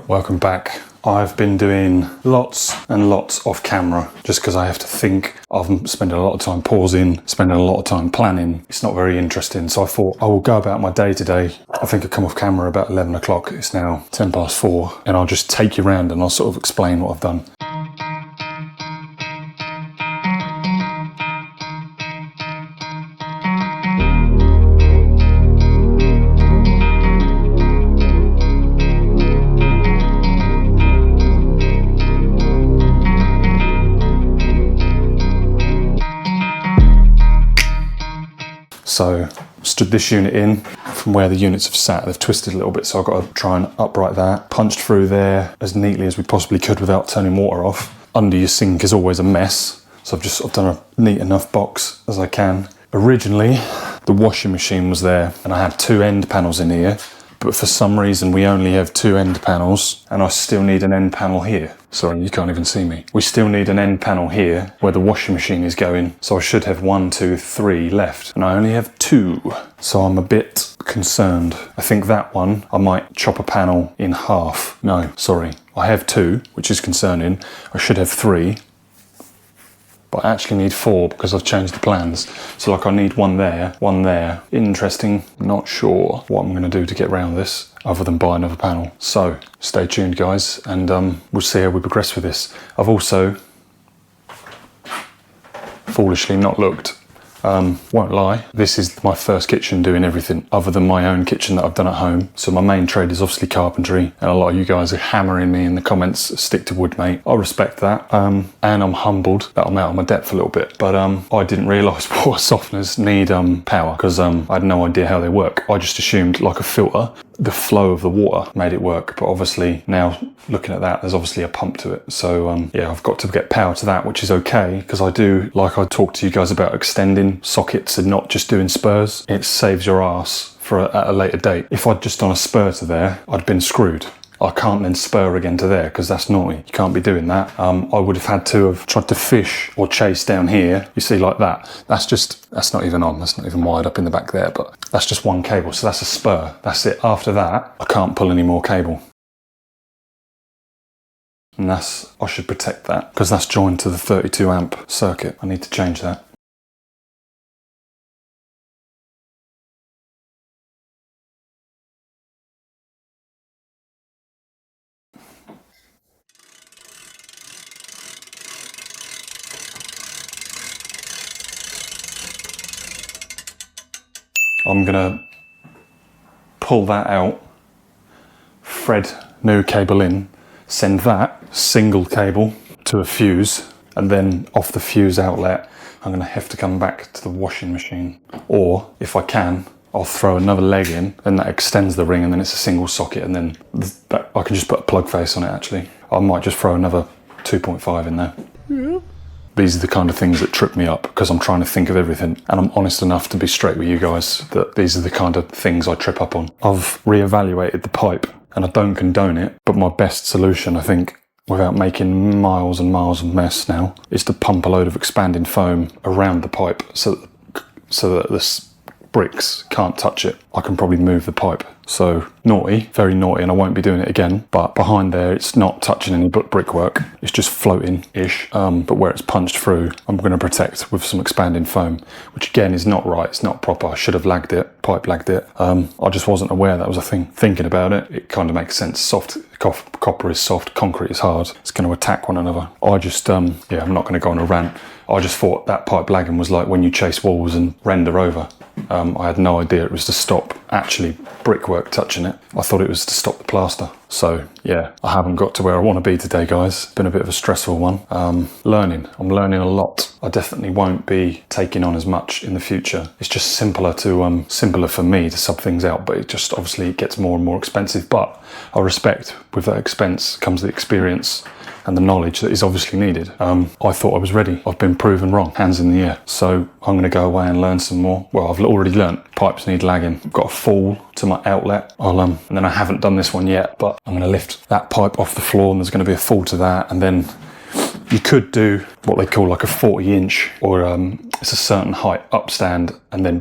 Welcome back. I've been doing lots and lots off camera just because I have to think. I'm spending a lot of time pausing, spending a lot of time planning. It's not very interesting, so I thought I will go about my day today. I think I come off camera about 11 o'clock. It's now 10 past 4, and I'll just take you around and I'll sort of explain what I've done. So stood this unit in from where the units have sat. They've twisted a little bit, so I've got to try and upright that. Punched through there as neatly as we possibly could without turning water off. Under your sink is always a mess, so I've done a neat enough box as I can. Originally, the washing machine was there, and I had 2 end panels in here, but for some reason we only have 2 end panels, and I still need an end panel here. Sorry, you can't even see me. We still need an end panel here where the washing machine is going, so I should have 1, 2, 3 left, and I only have 2, so I'm a bit concerned. I think that one, I might chop a panel in half. No, sorry, I have 2, which is concerning. I should have 3, but I actually need 4 because I've changed the plans. So like I need 1 there, 1 there. Interesting, not sure what I'm gonna do to get around this other than buy another panel. So stay tuned guys, and we'll see how we progress with this. I've also foolishly not looked. Won't lie, this is my first kitchen doing everything other than my own kitchen that I've done at home. So my main trade is obviously carpentry, and a lot of you guys are hammering me in the comments, stick to wood mate. I respect that, and I'm humbled that I'm out of my depth a little bit, but I didn't realise water softeners need power, because I had no idea how they work. I just assumed like a filter, the flow of the water made it work, but obviously now looking at that, there's obviously a pump to it. So yeah, I've got to get power to that, which is okay, because I do, like I talked to you guys about extending sockets and not just doing spurs. It saves your ass at a later date. If I'd just done a spur to there, I'd been screwed. I can't then spur again to there because that's naughty. You can't be doing that. I would have had to have tried to fish or chase down here. You see like that. That's not even on. That's not even wired up in the back there, but that's just 1 cable. So that's a spur. That's it. After that, I can't pull any more cable. And I should protect that because that's joined to the 32 amp circuit. I need to change that. I'm gonna pull that out, thread new cable in, send that single cable to a fuse, and then off the fuse outlet, I'm gonna have to come back to the washing machine. Or if I can, I'll throw another leg in, and that extends the ring, and then it's a single socket, and then I can just put a plug face on it actually. I might just throw another 2.5 in there. Yeah. These are the kind of things that trip me up because I'm trying to think of everything, and I'm honest enough to be straight with you guys that these are the kind of things I trip up on. I've reevaluated the pipe, and I don't condone it, but my best solution, I think, without making miles and miles of mess now, is to pump a load of expanding foam around the pipe so that the bricks can't touch it. I can probably move the pipe. So naughty, very naughty, and I won't be doing it again. But behind there, it's not touching any brickwork. It's just floating-ish. But where it's punched through, I'm going to protect with some expanding foam, which again is not right. It's not proper. I should have lagged it, pipe lagged it. I just wasn't aware that was a thing. Thinking about it, it kind of makes sense. Soft copper is soft, concrete is hard. It's going to attack one another. I just, yeah, I'm not going to go on a rant. I just thought that pipe lagging was like when you chase walls and render over. I had no idea it was to stop actually brickwork touching it. I thought it was to stop the plaster. So yeah, I haven't got to where I want to be today, guys. It's been a bit of a stressful one. I'm learning a lot. I definitely won't be taking on as much in the future. It's just simpler for me to sub things out, but it just obviously gets more and more expensive. But I respect with that expense comes the experience and the knowledge that is obviously needed. I thought I was ready. I've been proven wrong, hands in the air. So I'm gonna go away and learn some more. Well, I've already learnt pipes need lagging. I've got a fall to my outlet. And then I haven't done this one yet, but I'm gonna lift that pipe off the floor and there's gonna be a fall to that. And then You could do what they call like a 40-inch, or it's a certain height upstand and then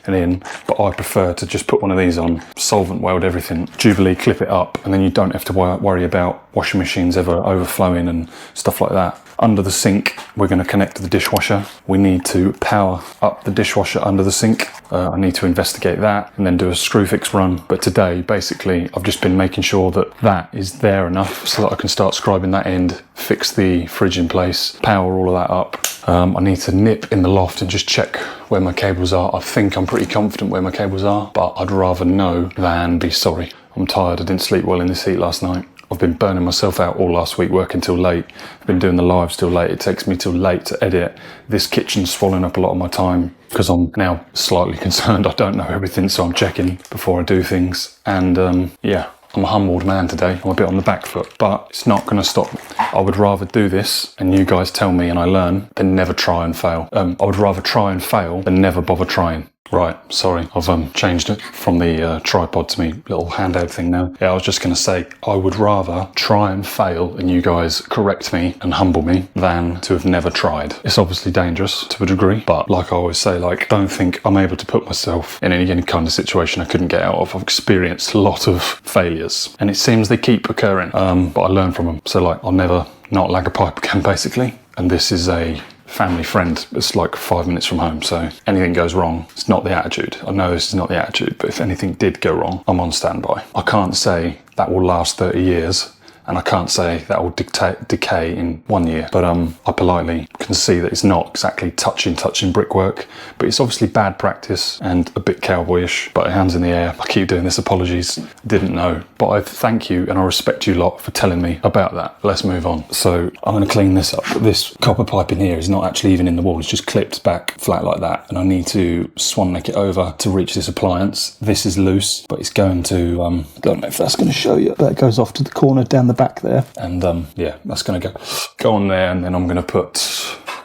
and in, but I prefer to just put one of these on, solvent weld everything, Jubilee clip it up, and then you don't have to worry about washing machines ever overflowing and stuff like that. Under the sink, we're going to connect to the dishwasher. We need to power up the dishwasher under the sink. I need to investigate that and then do a screw fix run. But today, basically, I've just been making sure that that is there enough so that I can start scribing that end, fix the fridge in place, power all of that up. I need to nip in the loft and just check where my cables are. I think I'm pretty confident where my cables are, but I'd rather know than be sorry. I'm tired. I didn't sleep well in this heat last night. I've been burning myself out all last week, working till late. I've been doing the lives till late. It takes me till late to edit. This kitchen's swallowing up a lot of my time because I'm now slightly concerned I don't know everything, so I'm checking before I do things. And yeah, I'm a humbled man today. I'm a bit on the back foot, but it's not going to stop me. I would rather do this and you guys tell me and I learn than never try and fail. I would rather try and fail than never bother trying. Right, sorry, I've changed it from the tripod to me little handheld thing now. Yeah, I was just going to say, I would rather try and fail and you guys correct me and humble me than to have never tried. It's obviously dangerous to a degree, but like I always say, like, don't think I'm able to put myself in any kind of situation I couldn't get out of. I've experienced a lot of failures and it seems they keep occurring, but I learn from them. So like, I'll never not lag a pipe again, basically. And this is a family friend. It's like 5 minutes from home, so anything goes wrong, it's not the attitude. I know this is not the attitude, but if anything did go wrong, I'm on standby. I can't say that will last 30 years, and I can't say that will decay in 1 year, but I politely can see that it's not exactly touching brickwork, but it's obviously bad practice and a bit cowboyish. But hands in the air, I keep doing this, apologies, didn't know. But I thank you and I respect you lot for telling me about that. Let's move on. So I'm going to clean this up. This copper pipe in here is not actually even in the wall, it's just clipped back flat like that, and I need to swan neck it over to reach this appliance. This is loose, but it's going to, I don't know if that's going to show you, but it goes off to the corner down the back there, and yeah, that's going to go on there, and then I'm going to put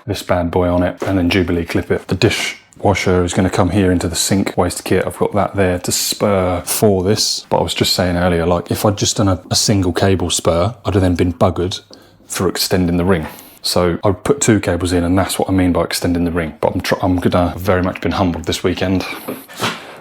this bad boy on it and then Jubilee clip it. The dishwasher is going to come here into the sink waste kit. I've got that there to spur for this, but I was just saying earlier, like, if I'd just done a single cable spur, I'd have then been buggered for extending the ring. So I put 2 cables in, and that's what I mean by extending the ring. But I'm gonna very much been humbled this weekend.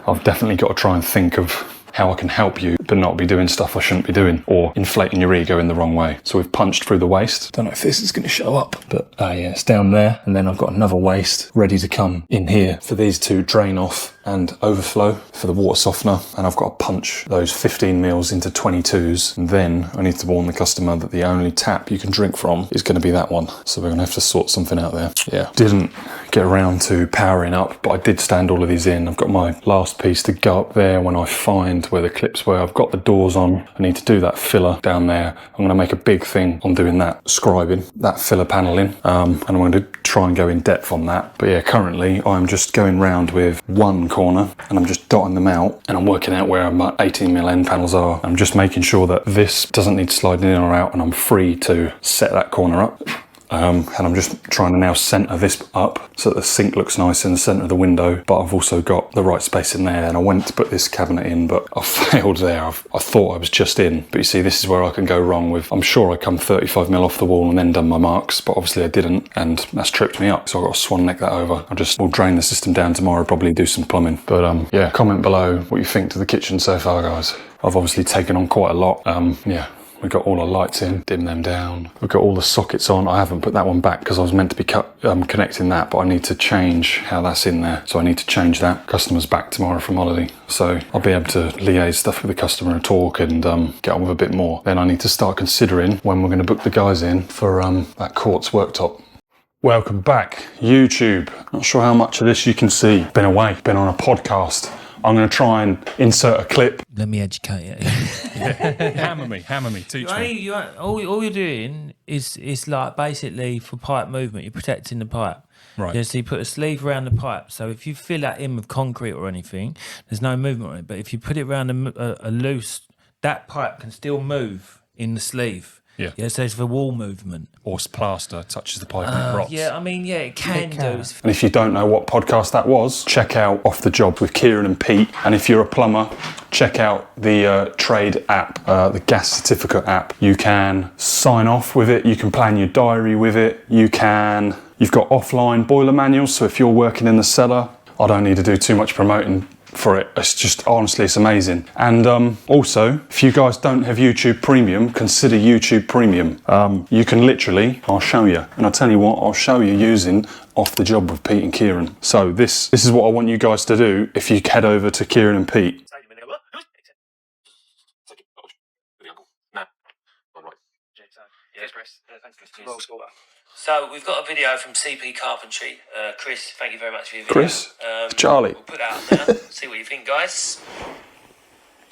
I've definitely got to try and think of how I can help you but not be doing stuff I shouldn't be doing, or inflating your ego in the wrong way. So we've punched through the waste. Don't know if this is going to show up, but yeah, it's down there, and then I've got another waste ready to come in here for these to drain off and overflow for the water softener, and I've got to punch those 15 mils into 22s, and then I need to warn the customer that the only tap you can drink from is going to be that one, so we're going to have to sort something out there. Yeah, didn't get around to powering up, but I did stand all of these in. I've got my last piece to go up there when I find where the clips were. I've got the doors on. I need to do that filler down there. I'm going to make a big thing on doing that scribing, that filler paneling, and I'm going to try and go in depth on that. But yeah, currently I'm just going round with one corner and I'm just dotting them out, and I'm working out where my 18mm end panels are. I'm just making sure that this doesn't need sliding in or out, and I'm free to set that corner up. And I'm just trying to now centre this up so that the sink looks nice in the centre of the window, but I've also got the right space in there. And I went to put this cabinet in, but I failed there. I thought I was just in, but you see, this is where I can go wrong with. I'm sure I come 35mm off the wall and then done my marks, but obviously I didn't, and that's tripped me up. So I've got to swan neck that over. We'll drain the system down tomorrow, probably do some plumbing. But yeah, comment below what you think to the kitchen so far, guys. I've obviously taken on quite a lot. Yeah. We've got all our lights in, dim them down. We've got all the sockets on. I haven't put that one back because I was meant to be connecting that, but I need to change how that's in there. So I need to change that. Customer's back tomorrow from holiday, so I'll be able to liaise stuff with the customer and talk and get on with a bit more. Then I need to start considering when we're going to book the guys in for that quartz worktop. Welcome back, YouTube. Not sure how much of this you can see. Been away, been on a podcast. I'm going to try and insert a clip. Let me educate you. Hammer me, teach me. All you're doing is like basically for pipe movement, you're protecting the pipe. Right. Yeah, so you put a sleeve around the pipe. So if you fill that in with concrete or anything, there's no movement on it. But if you put it around a loose, that pipe can still move in the sleeve. Yeah. Yeah, so it's for wall movement. Or plaster touches the pipe and it rots. Yeah, I mean, yeah, it can do. It's And if you don't know what podcast that was, check out Off the Job with Kieran and Pete. And if you're a plumber, check out the trade app, the gas certificate app. You can sign off with it. You can plan your diary with it. You've got offline boiler manuals. So if you're working in the cellar, I don't need to do too much promoting for it. It's just, honestly, it's amazing. And also, if you guys don't have YouTube Premium, consider YouTube Premium. You can literally, I'll show you, and I'll tell you what, I'll show you using Off the Job with Pete and Kieran. So this is what I want you guys to do if you head over to Kieran and Pete. So we've got a video from CP Carpentry. Chris, thank you very much for your video. Chris, Charlie. We'll put that up now. See what you think, guys.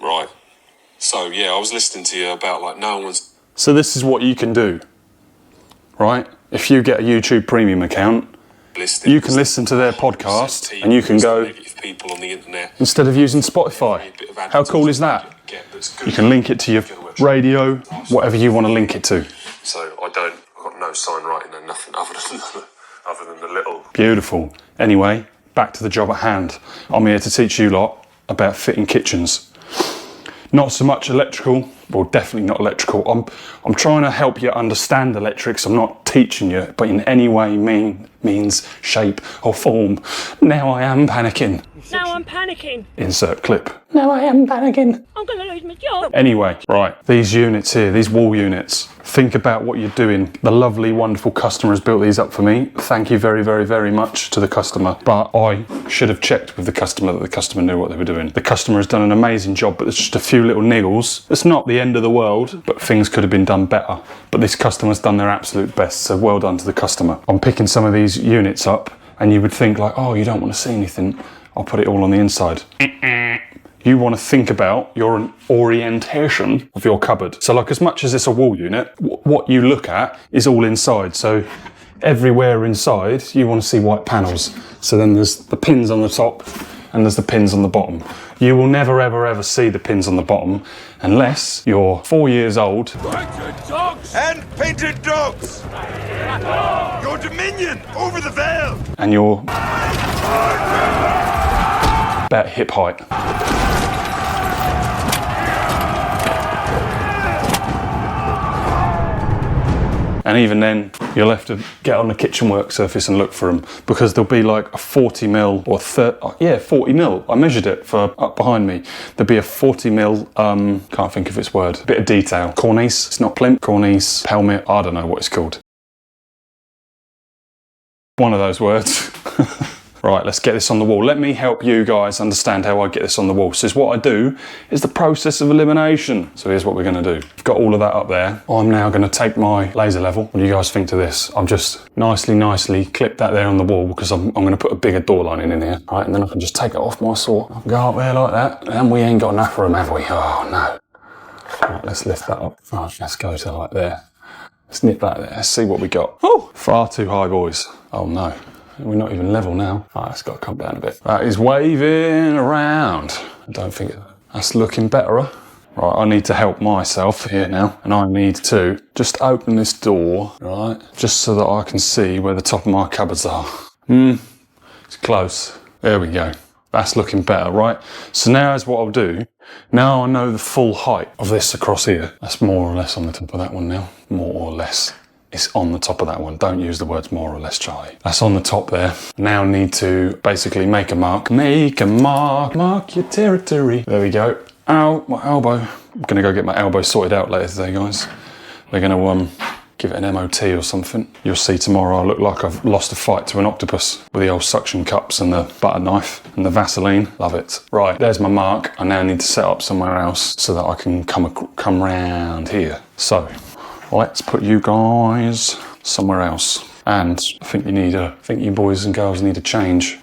Right. So, yeah, I was listening to you about, like, no one's... So this is what you can do, right? If you get a YouTube Premium account, you can listen to their podcast and you can go, people on the internet. instead of using Spotify. How cool is that? You can link it to your radio, whatever you want to link it to. So I've got no sign writing and nothing other than the little... Beautiful. Anyway, back to the job at hand. I'm here to teach you lot about fitting kitchens. Not so much electrical, well, definitely not electrical. I'm trying to help you understand electrics. I'm not teaching you, but in any way, means, shape or form. Now I am panicking. Now I'm panicking. Insert clip. Now I am panicking. I'm going to lose my job. Anyway, right, these units here, these wall units, think about what you're doing. The lovely, wonderful customer has built these up for me. Thank you very, very, very much to the customer. But I should have checked with the customer that the customer knew what they were doing. The customer has done an amazing job, but there's just a few little niggles. It's not the end of the world, but things could have been done better. But this customer's done their absolute best, so well done to the customer. I'm picking some of these units up, and you would think like, oh, you don't want to see anything. I'll put it all on the inside. You want to think about your orientation of your cupboard. So like as much as it's a wall unit, what you look at is all inside. So everywhere inside, you want to see white panels. So then there's the pins on the top and there's the pins on the bottom. You will never, ever, ever see the pins on the bottom unless you're 4 years old. Painted dogs! And painted dogs! Your dominion over the veil! And you're about hip height. And even then, you'll have to get on the kitchen work surface and look for them because there'll be like a 40 mil or 40 mil. I measured it for up behind me. There'll be a 40 mil, can't think of its word, bit of detail. Cornice, it's not plinth, cornice, pelmet, I don't know what it's called. One of those words. Right, let's get this on the wall. Let me help you guys understand how I get this on the wall. So what I do is the process of elimination. So here's what we're going to do. I've got all of that up there. I'm now going to take my laser level. What do you guys think to this? I'm just nicely clip that there on the wall because I'm going to put a bigger door lining in here. Right, and then I can just take it off my saw. I can go up there like that. And we ain't got enough room, have we? Oh, no. Right, let's lift that up. Right, let's go to like there. Let's nip that there. Let's see what we got. Oh, far too high, boys. Oh, no. We're not even level now. Right, it's got to come down a bit. That is waving around. I don't think that's looking better. Right, I need to help myself here now. And I need to just open this door, right? Just so that I can see where the top of my cupboards are. It's close. There we go. That's looking better, right? So now is what I'll do. Now I know the full height of this across here. That's more or less on the top of that one now. More or less. It's on the top of that one. Don't use the words more or less, Charlie. That's on the top there. Now need to basically make a mark. Make a mark. Mark your territory. There we go. Ow, my elbow. I'm going to go get my elbow sorted out later today, guys. They're going to give it an MOT or something. You'll see tomorrow I look like I've lost a fight to an octopus with the old suction cups and the butter knife and the Vaseline. Love it. Right, there's my mark. I now need to set up somewhere else so that I can come round here. So, let's put you guys somewhere else. And I think you boys and girls need a change.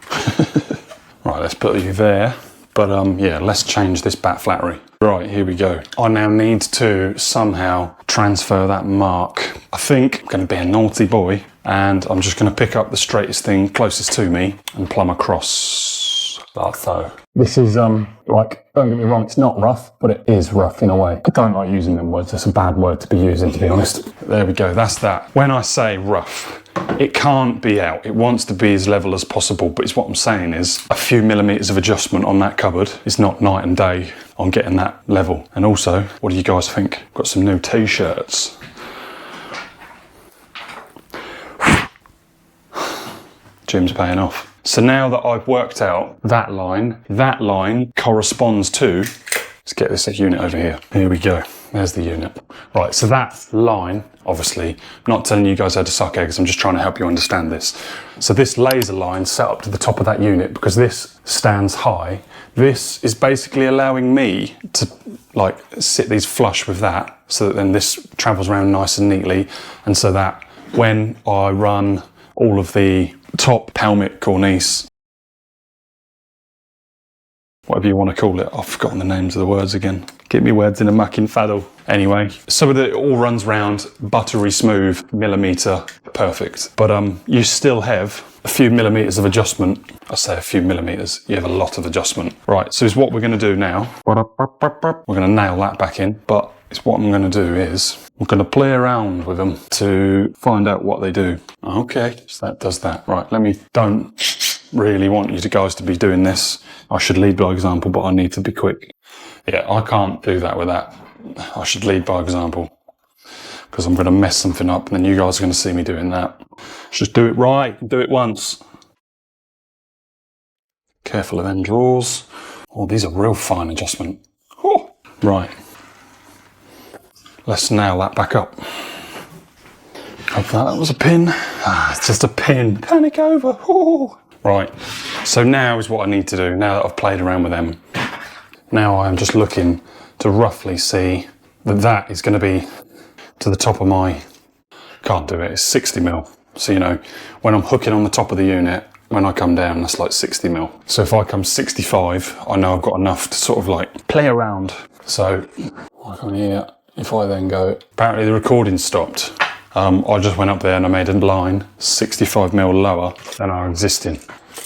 Right, let's put you there. But yeah, let's change this bat flattery. Right, here we go. I now need to somehow transfer that mark. I think I'm going to be a naughty boy and I'm just going to pick up the straightest thing closest to me and plumb across. like so. This is, like, don't get me wrong, it's not rough, but it is rough in a way. I don't like using them words, it's a bad word to be using, to be honest. There we go, that's that. When I say rough, it can't be out. It wants to be as level as possible, but it's what I'm saying is a few millimetres of adjustment on that cupboard is not night and day on getting that level. And also, what do you guys think? Got some new t-shirts. Jim's paying off. So now that I've worked out that line corresponds to, let's get this unit over here. Here we go. There's the unit. Right, so that line, obviously, I'm not telling you guys how to suck eggs, I'm just trying to help you understand this. So this laser line set up to the top of that unit, because this stands high, this is basically allowing me to like sit these flush with that, so that then this travels around nice and neatly, and so that when I run all of the top pelmet cornice, whatever you want to call it, I've forgotten the names of the words again. Get me words in a mucking faddle. Anyway, so that it all runs round buttery smooth, millimetre perfect. But you still have a few millimetres of adjustment. I say a few millimetres, you have a lot of adjustment. Right, so is what we're going to do now. We're going to nail that back in, but it's what I'm going to do is I'm going to play around with them to find out what they do. Okay, so that does that. Right, don't really want you guys to be doing this. I should lead by example, but I need to be quick. Yeah, I can't do that with that. I should lead by example, because I'm going to mess something up and then you guys are going to see me doing that. Just do it right, do it once. Careful of them drawers. Oh, these are real fine adjustment. Oh. Right. Let's nail that back up. Hope that was a pin. It's just a pin. Panic over. Oh. Right. So now is what I need to do, now that I've played around with them. Now I'm just looking to roughly see that that is going to be to the top of my, can't do it, it's 60 mil. So, you know, when I'm hooking on the top of the unit, when I come down, that's like 60 mil. So if I come 65, I know I've got enough to sort of like play around. So, like on here, if I then go, apparently the recording stopped. I just went up there and I made a line 65 mil lower than our existing.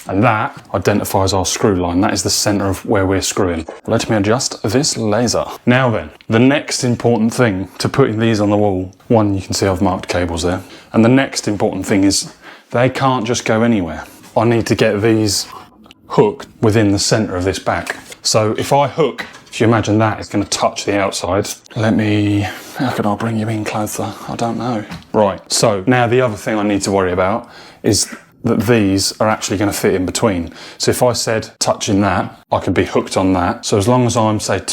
And that identifies our screw line. That is the centre of where we're screwing. Let me adjust this laser. Now then, the next important thing to putting these on the wall, one, you can see I've marked cables there. And the next important thing is they can't just go anywhere. I need to get these hooked within the centre of this back. So if I hook, if you imagine that, it's going to touch the outside. How can I bring you in closer? I don't know. Right, so now the other thing I need to worry about is that these are actually going to fit in between. So if I said touching that, I could be hooked on that. So as long as I'm, say,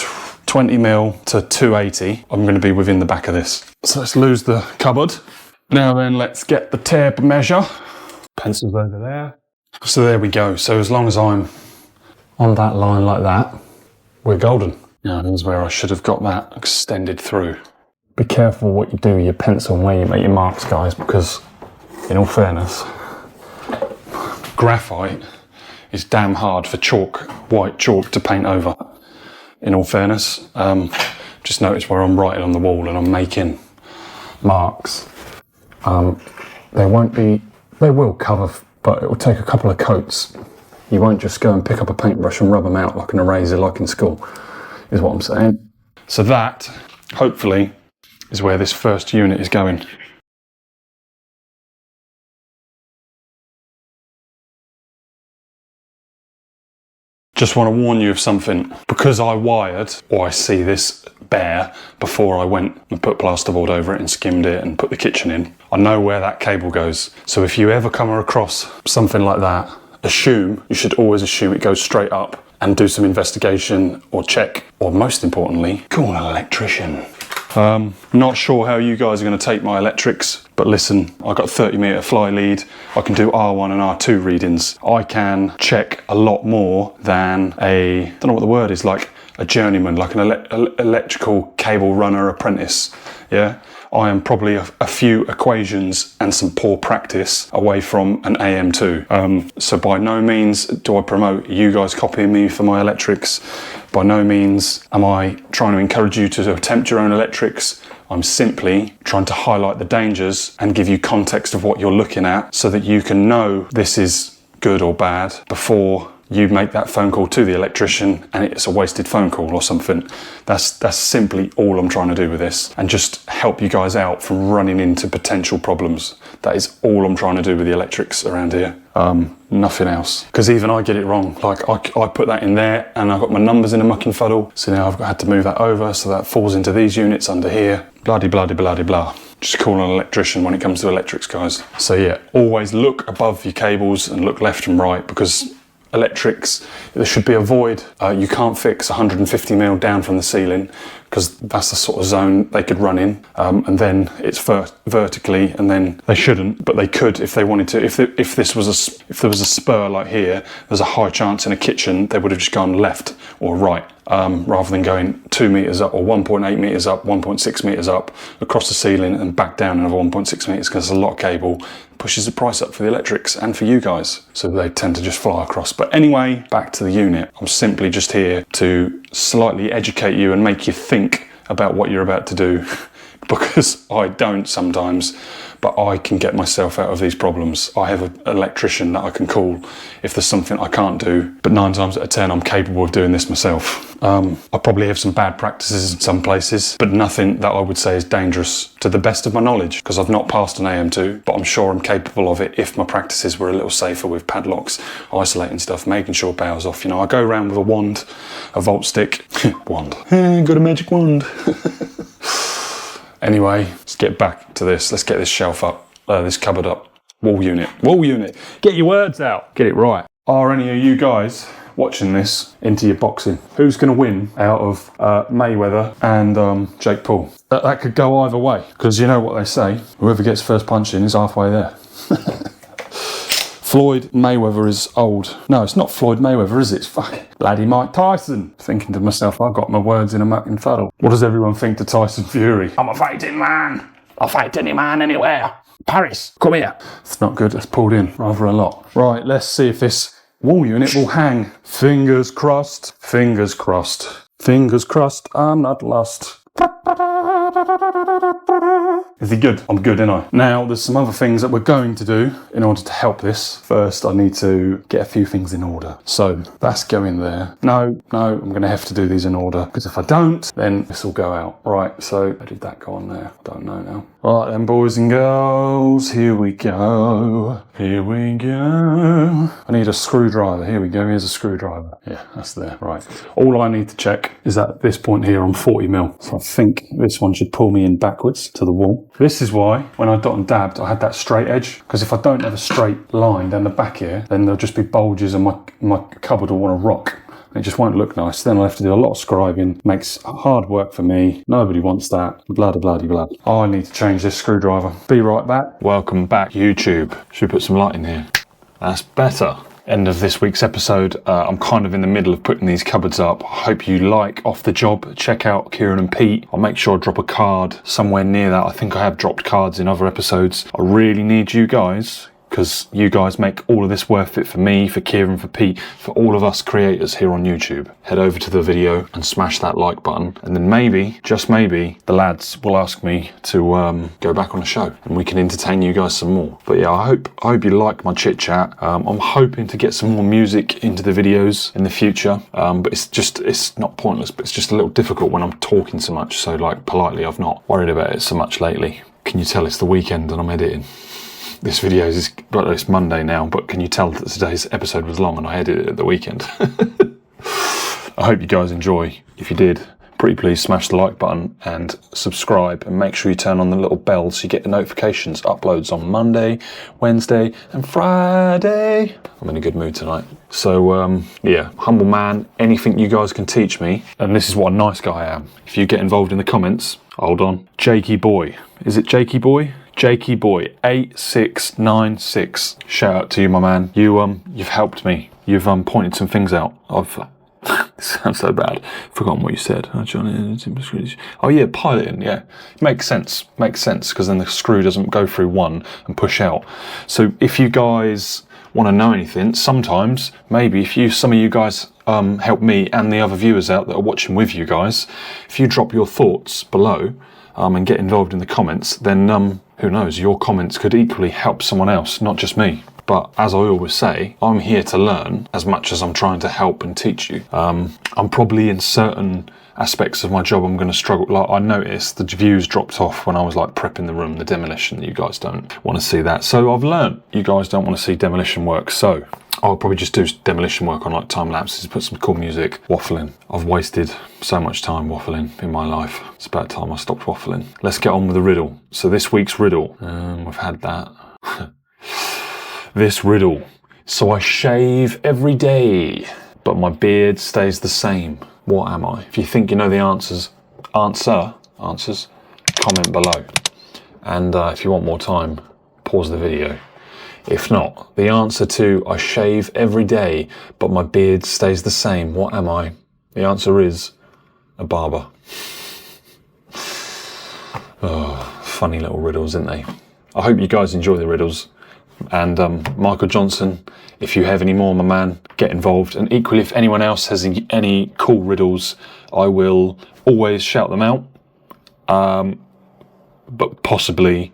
20 mil to 280, I'm going to be within the back of this. So let's lose the cupboard. Now then, let's get the tape measure. Pencils over there. So there we go. So as long as I'm on that line like that, we're golden. Now here's where I should have got that extended through. Be careful what you do with your pencil and where you make your marks, guys, because in all fairness, graphite is damn hard for white chalk to paint over. In all fairness, just notice where I'm writing on the wall and I'm making marks. They will cover, but it will take a couple of coats. You won't just go and pick up a paintbrush and rub them out like an eraser like in school, is what I'm saying. So that, hopefully, is where this first unit is going. Just want to warn you of something. Because I wired, or I see this bare, before I went and put plasterboard over it and skimmed it and put the kitchen in, I know where that cable goes. So if you ever come across something like that, you should always assume it goes straight up, and do some investigation or check, or most importantly, call an electrician. Not sure how you guys are going to take my electrics, but listen, I've got a 30-metre fly lead. I can do R1 and R2 readings. I can check a lot more than I don't know what the word is, like a journeyman, like an electrical cable runner apprentice. Yeah, I am probably a few equations and some poor practice away from an AM2. So by no means do I promote you guys copying me for my electrics. By no means am I trying to encourage you to attempt your own electrics. I'm simply trying to highlight the dangers and give you context of what you're looking at so that you can know this is good or bad before you make that phone call to the electrician and it's a wasted phone call or something. That's simply all I'm trying to do with this, and just help you guys out from running into potential problems. That is all I'm trying to do with the electrics around here. Nothing else. Because even I get it wrong. Like I put that in there and I got my numbers in a mucking fuddle. So now I've had to move that over so that falls into these units under here. Bloody blah blah blah blah. Just call an electrician when it comes to electrics, guys. So yeah, always look above your cables and look left and right, because electrics, there should be a void. You can't fix 150 mil down from the ceiling, because that's the sort of zone they could run in, and then it's vertically, and then they shouldn't, but they could if they wanted to. If there was a spur like here, there's a high chance in a kitchen they would have just gone left or right, rather than going 2 meters up or 1.8 meters up, 1.6 meters up across the ceiling and back down another 1.6 meters, because there's a lot of cable. Pushes the price up for the electrics and for you guys, so they tend to just fly across. But anyway, back to the unit. I'm simply just here to slightly educate you and make you think about what you're about to do, because I don't sometimes, but I can get myself out of these problems. I have an electrician that I can call if there's something I can't do, but 9 times out of 10 I'm capable of doing this myself. I probably have some bad practices in some places, but nothing that I would say is dangerous to the best of my knowledge, because I've not passed an AM2, but I'm sure I'm capable of it if my practices were a little safer with padlocks, isolating stuff, making sure power's off. You know, I go around with a wand, a volt stick, wand, got a magic wand. Anyway, let's get back to this. Let's get this shelf up, this cupboard up. Wall unit. Get your words out. Get it right. Are any of you guys watching this into your boxing? Who's going to win out of Mayweather and Jake Paul? That could go either way, because you know what they say, whoever gets first punch in is halfway there. Floyd Mayweather is old. No, it's not Floyd Mayweather, is it? It's bloody Mike Tyson. Thinking to myself, I got my words in a mucking fuddle. What does everyone think to Tyson Fury? I'm a fighting man. I'll fight any man anywhere. Paris, come here. It's not good. It's pulled in rather a lot. Right, let's see if this wall unit will hang. Fingers crossed. Fingers crossed. Fingers crossed. I'm not lost. Is he good? I'm good, ain't I? Now, there's some other things that we're going to do in order to help this. First, I need to get a few things in order. So, that's going there. No, I'm going to have to do these in order, because if I don't, then this will go out. Right, so, where did that go on there? I don't know now. Right then, boys and girls, here we go. Here we go. I need a screwdriver. Here we go. Here's a screwdriver. Yeah, that's there. Right. All I need to check is that at this point here, I'm 40 mil. So I think this one should pull me in backwards to the wall. This is why, when I dot and dabbed, I had that straight edge. Because if I don't have a straight line down the back here, then there'll just be bulges and my cupboard will want to rock. It just won't look nice. Then I'll have to do a lot of scribing. Makes hard work for me. Nobody wants that. Blah, blah, blah, blah. I need to change this screwdriver. Be right back. Welcome back, YouTube. Should we put some light in here? That's better. End of this week's episode. I'm kind of in the middle of putting these cupboards up. I hope you like Off the Job. Check out Kieran and Pete. I'll make sure I drop a card somewhere near that. I think I have dropped cards in other episodes. I really need you guys, because you guys make all of this worth it for me, for Kieran, for Pete, for all of us creators here on YouTube. Head over to the video and smash that like button, and then maybe, just maybe, the lads will ask me to go back on a show and we can entertain you guys some more. But yeah, I hope you like my chit chat. I'm hoping to get some more music into the videos in the future, but it's not pointless, but it's just a little difficult when I'm talking so much. So like politely, I've not worried about it so much lately. Can you tell it's the weekend and I'm editing? This video is, well, it's Monday now, but can you tell that today's episode was long and I edited it at the weekend? I hope you guys enjoy. If you did, pretty please smash the like button and subscribe, and make sure you turn on the little bell so you get the notifications. Uploads on Monday, Wednesday and Friday. I'm in a good mood tonight. So yeah, humble man, anything you guys can teach me, and this is what a nice guy I am. If you get involved in the comments, hold on. Jakey Boy. Is it Jakey Boy? Jakey Boy 8696. Shout out to you, my man. You've helped me. You've pointed some things out. This sounds so bad. Forgotten what you said. Oh yeah, piloting. Yeah, makes sense. Makes sense, because then the screw doesn't go through one and push out. So if you guys want to know anything, sometimes maybe if some of you guys help me and the other viewers out that are watching with you guys, if you drop your thoughts below and get involved in the comments, then who knows, your comments could equally help someone else, not just me. But as I always say, I'm here to learn as much as I'm trying to help and teach you. I'm probably in certain aspects of my job I'm going to struggle. Like, I noticed the views dropped off when I was like prepping the room, the demolition. You guys don't want to see that. So I've learned you guys don't want to see demolition work. So I'll probably just do demolition work on like time lapses, put some cool music, waffling. I've wasted so much time waffling in my life. It's about time I stopped waffling. Let's get on with the riddle. So this week's riddle, we've had that. This riddle. So I shave every day, but my beard stays the same. What am I? If you think you know the answers, comment below. And if you want more time, pause the video. If not, the answer to I shave every day, but my beard stays the same. What am I? The answer is a barber. Oh, funny little riddles, aren't they? I hope you guys enjoy the riddles. And Michael Johnson, if you have any more, my man, get involved. And equally, if anyone else has any cool riddles, I will always shout them out. But possibly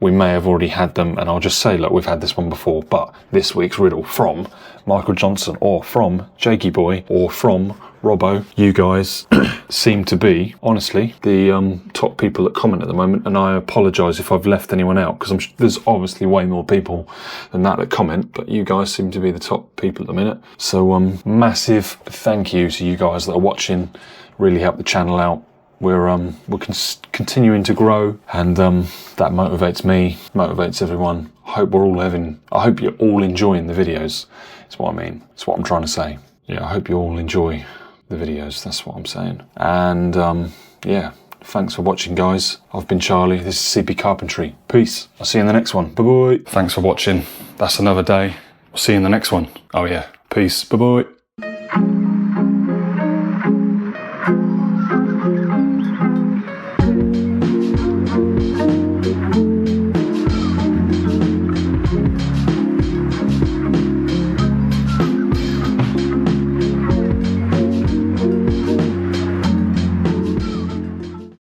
we may have already had them, and I'll just say, look, we've had this one before. But this week's riddle from Michael Johnson, or from Jakey Boy, or from Robbo, you guys seem to be, honestly, the top people that comment at the moment, and I apologise if I've left anyone out, because there's obviously way more people than that comment, but you guys seem to be the top people at the minute. So massive thank you to you guys that are watching, really help the channel out. We're continuing to grow, and that motivates me, motivates everyone. I hope you're all enjoying the videos. That's what I mean. That's what I'm trying to say. Yeah, I hope you all enjoy the videos. That's what I'm saying. And yeah, thanks for watching, guys. I've been Charlie. This is CP Carpentry. Peace. I'll see you in the next one. Bye bye. Thanks for watching. That's another day. I'll see you in the next one. Oh yeah. Peace. Bye bye.